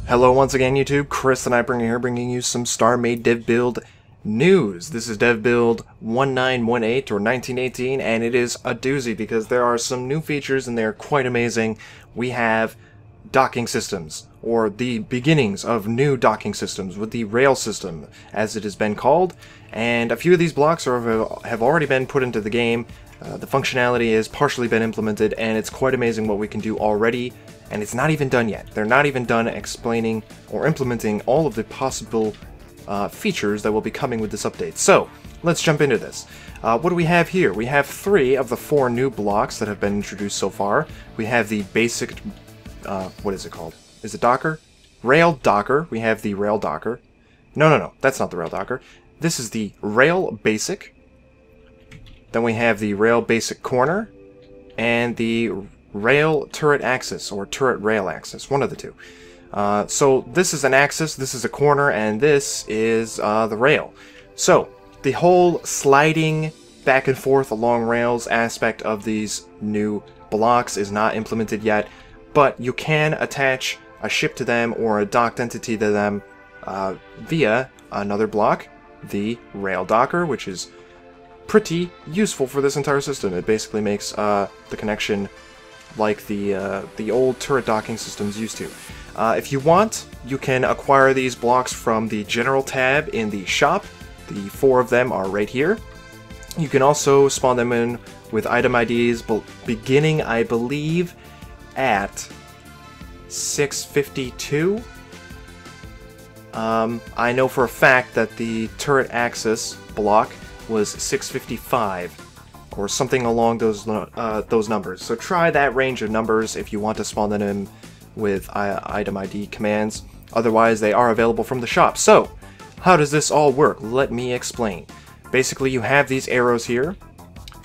Hello once again YouTube, Chris and I bringing you some StarMade dev build news. This is dev build 1918 or 1918 and it is a doozy because there are some new features and they're quite amazing. We have docking systems, or the beginnings of new docking systems with the rail system as it has been called, and a few of these blocks have already been put into the game. The functionality has partially been implemented and it's quite amazing what we can do already. And it's not even done yet. They're not even done explaining or implementing all of the possible features that will be coming with this update. So, let's jump into this. What do we have here? We have 3 of the 4 new blocks that have been introduced so far. We have the basic, what is it called? Is it Docker? Rail Docker. We have the Rail Docker. No, that's not the Rail Docker. This is the Rail Basic. Then we have the Rail Basic Corner and the Rail Turret Axis, or Turret Rail Axis, one of the two. So this is an axis, this is a corner, and this is the rail. So the whole sliding back and forth along rails aspect of these new blocks is not implemented yet, but you can attach a ship to them or a docked entity to them via another block, the Rail Docker, which is pretty useful for this entire system. It basically makes the connection like the old turret docking systems used to. If you want, you can acquire these blocks from the General tab in the shop. The 4 of them are right here. You can also spawn them in with item IDs beginning, I believe, at 652. I know for a fact that the Turret Axis block was 655. Or something along those numbers. So try that range of numbers if you want to spawn them in with item ID commands. Otherwise, they are available from the shop. So, how does this all work? Let me explain. Basically, you have these arrows here.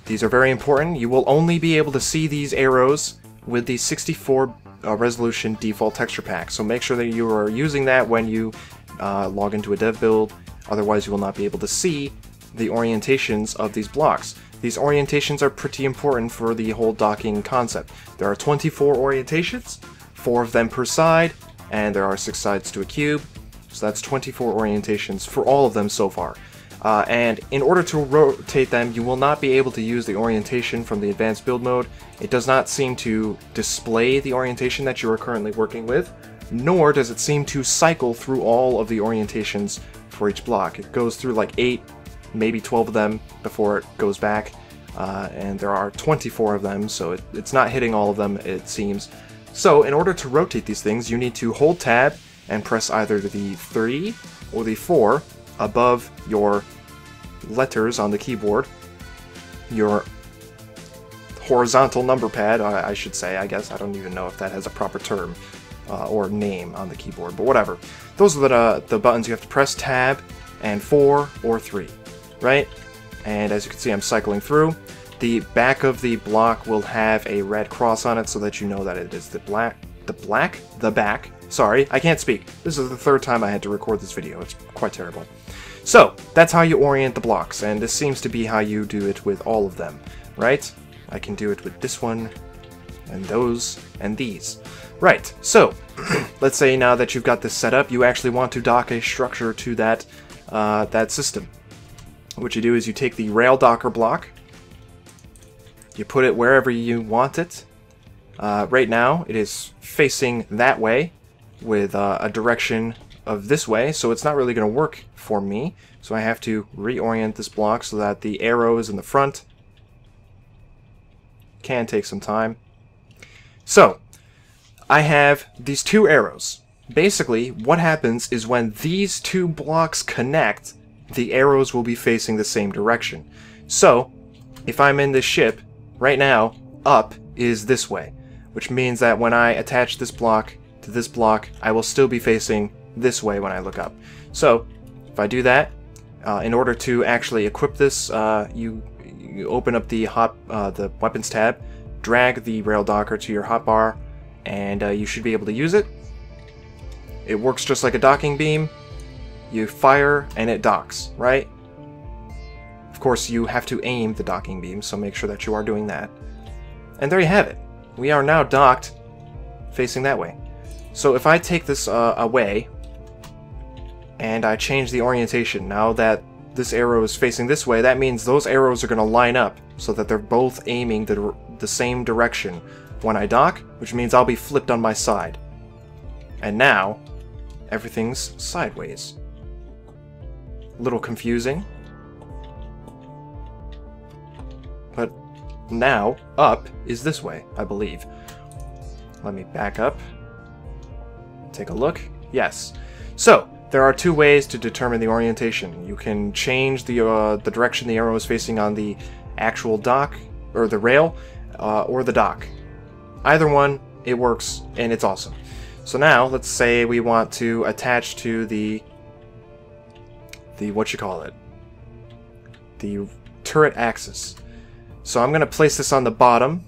These are very important. You will only be able to see these arrows with the 64 resolution default texture pack. So make sure that you are using that when you log into a dev build. Otherwise, you will not be able to see the orientations of these blocks. These orientations are pretty important for the whole docking concept. There are 24 orientations, 4 of them per side, and there are 6 sides to a cube, so that's 24 orientations for all of them so far. And in order to rotate them, you will not be able to use the orientation from the advanced build mode. It does not seem to display the orientation that you are currently working with, nor does it seem to cycle through all of the orientations for each block. It goes through like 8, maybe 12 of them before it goes back, and there are 24 of them, so it's not hitting all of them, it seems. So in order to rotate these things, you need to hold tab and press either the 3 or the 4 above your letters on the keyboard, your horizontal number pad, I should say, I guess. I don't even know if that has a proper term or name on the keyboard, but whatever. Those are the buttons you have to press: tab and 4 or 3. Right? And as you can see, I'm cycling through. The back of the block will have a red cross on it so that you know that it is the back. Sorry, I can't speak. This is the 3rd time I had to record this video. It's quite terrible. So, that's how you orient the blocks, and this seems to be how you do it with all of them, right? I can do it with this one, and those, and these. Right, so, let's say now that you've got this set up, you actually want to dock a structure to that system. What you do is you take the Rail Docker block, you put it wherever you want it. Right now it is facing that way with a direction of this way, so it's not really going to work for me. So I have to reorient this block so that the arrow is in the front. Can take some time. So I have these 2 arrows. Basically what happens is when these 2 blocks connect, the arrows will be facing the same direction. So, if I'm in this ship, right now, up is this way, which means that when I attach this block to this block, I will still be facing this way when I look up. So, if I do that, in order to actually equip this, you open up the weapons tab, drag the Rail Docker to your hotbar, and you should be able to use it. It works just like a docking beam. You fire and it docks, right? Of course, you have to aim the docking beam, so make sure that you are doing that. And there you have it. We are now docked facing that way. So if I take this away, and I change the orientation, now that this arrow is facing this way, that means those arrows are going to line up so that they're both aiming the same direction when I dock, which means I'll be flipped on my side. And now, everything's sideways. A little confusing. But now, up is this way, I believe. Let me back up. Take a look. Yes. So, there are two ways to determine the orientation. You can change the direction the arrow is facing on the actual dock, or the rail, or the dock. Either one, it works, and it's awesome. So now, let's say we want to attach to the turret axis. So I'm going to place this on the bottom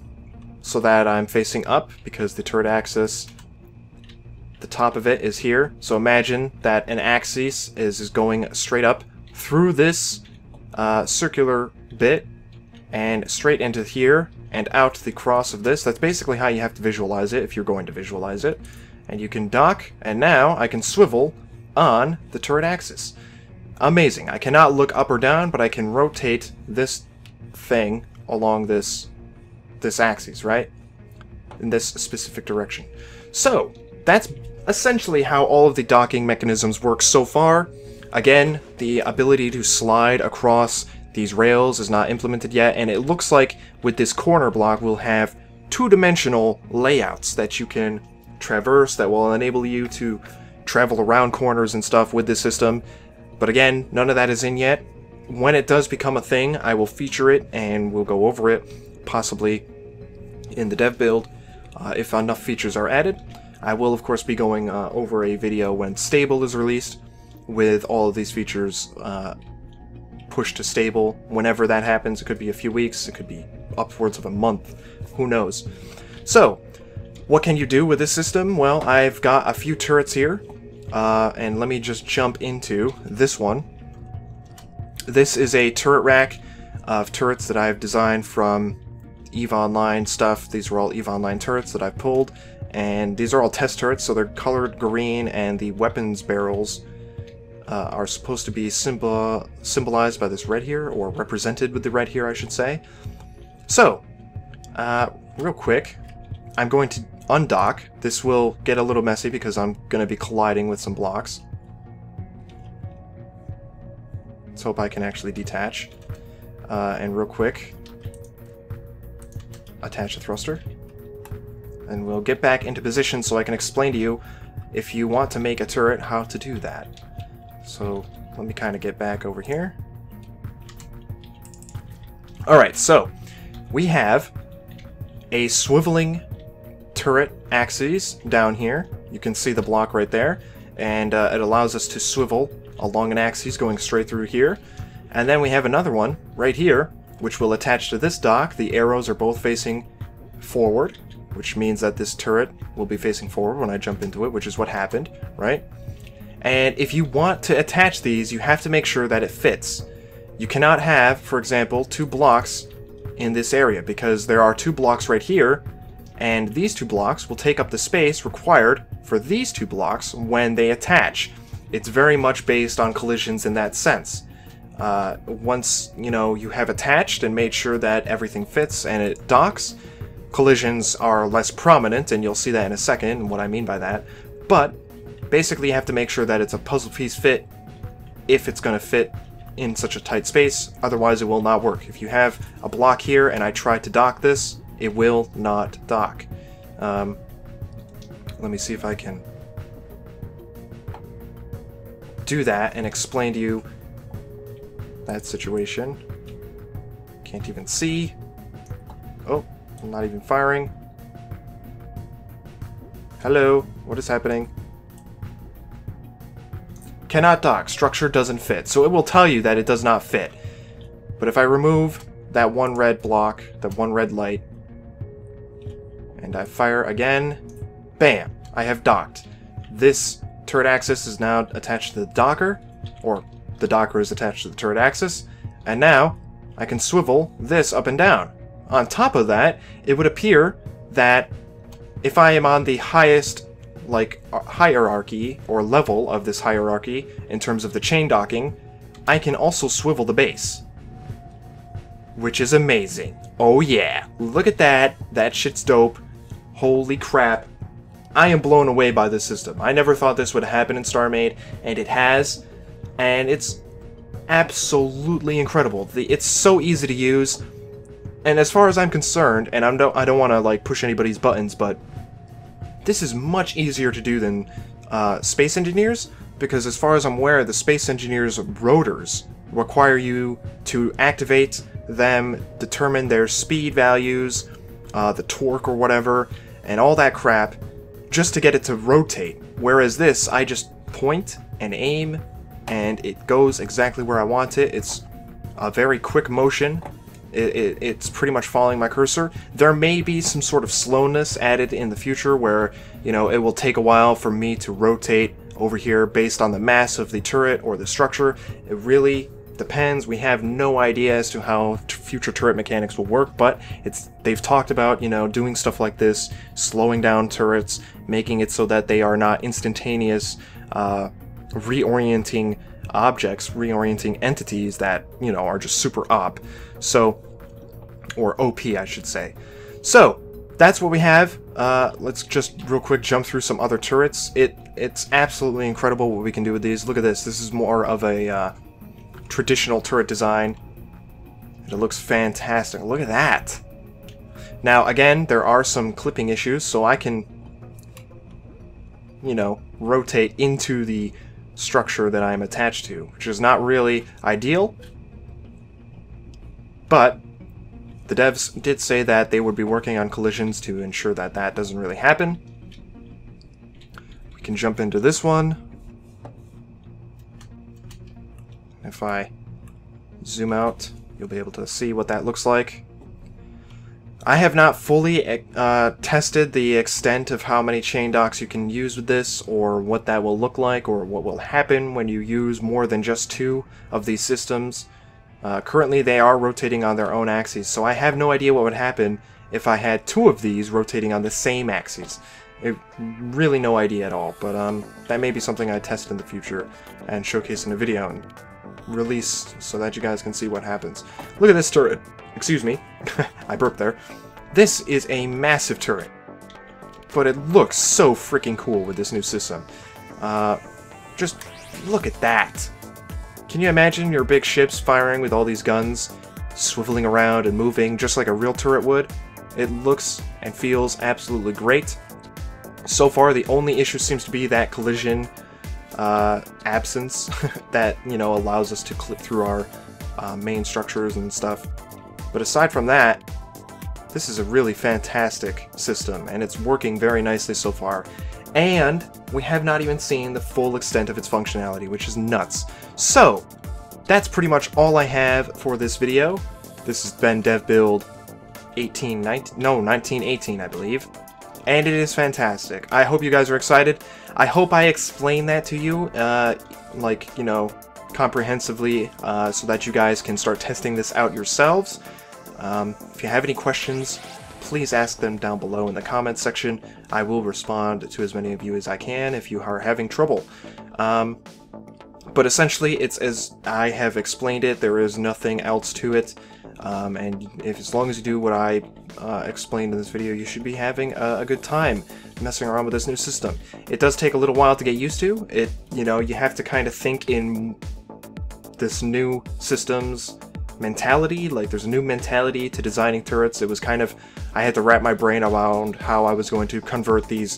so that I'm facing up, because the turret axis, the top of it is here. So imagine that an axis is going straight up through this circular bit and straight into here and out the cross of this. That's basically how you have to visualize it if you're going to visualize it. And you can dock, and now I can swivel on the turret axis. Amazing. I cannot look up or down, but I can rotate this thing along this axis, right? In this specific direction. So, that's essentially how all of the docking mechanisms work so far. Again, the ability to slide across these rails is not implemented yet, and it looks like with this corner block we'll have two-dimensional layouts that you can traverse that will enable you to travel around corners and stuff with this system. But again, none of that is in yet. When it does become a thing, I will feature it and we'll go over it, possibly in the dev build, if enough features are added. I will, of course, be going over a video when stable is released, with all of these features pushed to stable. Whenever that happens, it could be a few weeks, it could be upwards of a month, who knows. So, what can you do with this system? Well, I've got a few turrets here, and let me just jump into this one. This is a turret rack of turrets that I've designed from EVE Online stuff. These were all EVE Online turrets that I've pulled, and these are all test turrets, so they're colored green, and the weapons barrels are supposed to be symbolized by this red here, or represented with the red here, I should say. So, real quick, I'm going to undock. This will get a little messy because I'm going to be colliding with some blocks. Let's hope I can actually detach. And real quick, attach the thruster. And we'll get back into position so I can explain to you, if you want to make a turret, how to do that. So let me kind of get back over here. Alright, so we have a swiveling turret axis down here. You can see the block right there, and it allows us to swivel along an axis going straight through here. And then we have another one right here, which will attach to this dock. The arrows are both facing forward, which means that this turret will be facing forward when I jump into it, which is what happened, right? And if you want to attach these, you have to make sure that it fits. You cannot have, for example, two blocks in this area, because there are two blocks right here, and these two blocks will take up the space required for these two blocks when they attach. It's very much based on collisions in that sense. Once, you have attached and made sure that everything fits and it docks, collisions are less prominent, and you'll see that in a second, and what I mean by that. But basically you have to make sure that it's a puzzle piece fit if it's going to fit in such a tight space, otherwise it will not work. If you have a block here and I try to dock this, it will not dock. Let me see if I can do that and explain to you that situation. Can't even see. Oh, I'm not even firing. Hello, what is happening? Cannot dock, structure doesn't fit. So it will tell you that it does not fit. But if I remove that one red block, that one red light, and I fire again, bam, I have docked. This turret axis is now attached to the docker, or the docker is attached to the turret axis, and now I can swivel this up and down. On top of that, it would appear that if I am on the highest like hierarchy or level of this hierarchy in terms of the chain docking, I can also swivel the base, which is amazing. Oh yeah, look at that. That shit's dope. Holy crap. I am blown away by this system. I never thought this would happen in StarMade, and it has, and it's absolutely incredible. It's so easy to use, and as far as I'm concerned, and I don't want to like push anybody's buttons, but this is much easier to do than Space Engineers, because as far as I'm aware, the Space Engineers rotors require you to activate them, determine their speed values, the torque or whatever, and all that crap, just to get it to rotate. Whereas this, I just point and aim, and it goes exactly where I want it. It's a very quick motion. It's pretty much following my cursor. There may be some sort of slowness added in the future where, you know, it will take a while for me to rotate over here based on the mass of the turret or the structure. It really depends. We have no idea as to how future turret mechanics will work, but they've talked about, you know, doing stuff like this, slowing down turrets, making it so that they are not instantaneous, reorienting objects, reorienting entities that, you know, are just super op. So, or OP, I should say. So, that's what we have. Let's just real quick jump through some other turrets. It's absolutely incredible what we can do with these. Look at this. This is more of a traditional turret design. It looks fantastic. Look at that. Now, again, there are some clipping issues, so I can, you know, rotate into the structure that I'm attached to, which is not really ideal, but the devs did say that they would be working on collisions to ensure that that doesn't really happen. We can jump into this one. If I zoom out, you'll be able to see what that looks like. I have not fully tested the extent of how many chain docks you can use with this, or what that will look like, or what will happen when you use more than just 2 of these systems. Currently they are rotating on their own axes, so I have no idea what would happen if I had 2 of these rotating on the same axes. Really no idea at all, but that may be something I test in the future and showcase in a video and release so that you guys can see what happens. Look at this turret. Excuse me, I burped there. This is a massive turret, but it looks so freaking cool with this new system. Just look at that. Can you imagine your big ships firing with all these guns, swiveling around and moving just like a real turret would? It looks and feels absolutely great. So far, the only issue seems to be that collision absence that, you know, allows us to clip through our main structures and stuff. But aside from that, this is a really fantastic system, and it's working very nicely so far. And we have not even seen the full extent of its functionality, which is nuts. So, that's pretty much all I have for this video. This has been DevBuild 1918, I believe. And it is fantastic. I hope you guys are excited. I hope I explained that to you, like, you know, comprehensively, so that you guys can start testing this out yourselves. If you have any questions, please ask them down below in the comments section. I will respond to as many of you as I can if you are having trouble. But essentially, it's as I have explained it. There is nothing else to it. And as long as you do what I explained in this video, you should be having a good time messing around with this new system. It does take a little while to get used to. You know, you have to kind of think in this new system's mentality. Like, there's a new mentality to designing turrets. It was kind of, I had to wrap my brain around how I was going to convert these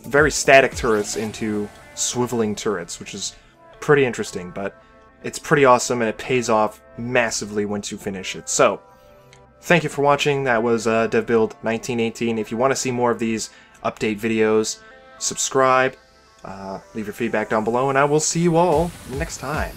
very static turrets into swiveling turrets, which is pretty interesting, but it's pretty awesome, and it pays off massively once you finish it. So, thank you for watching. That was DevBuild 1918. If you want to see more of these update videos, subscribe, leave your feedback down below, and I will see you all next time.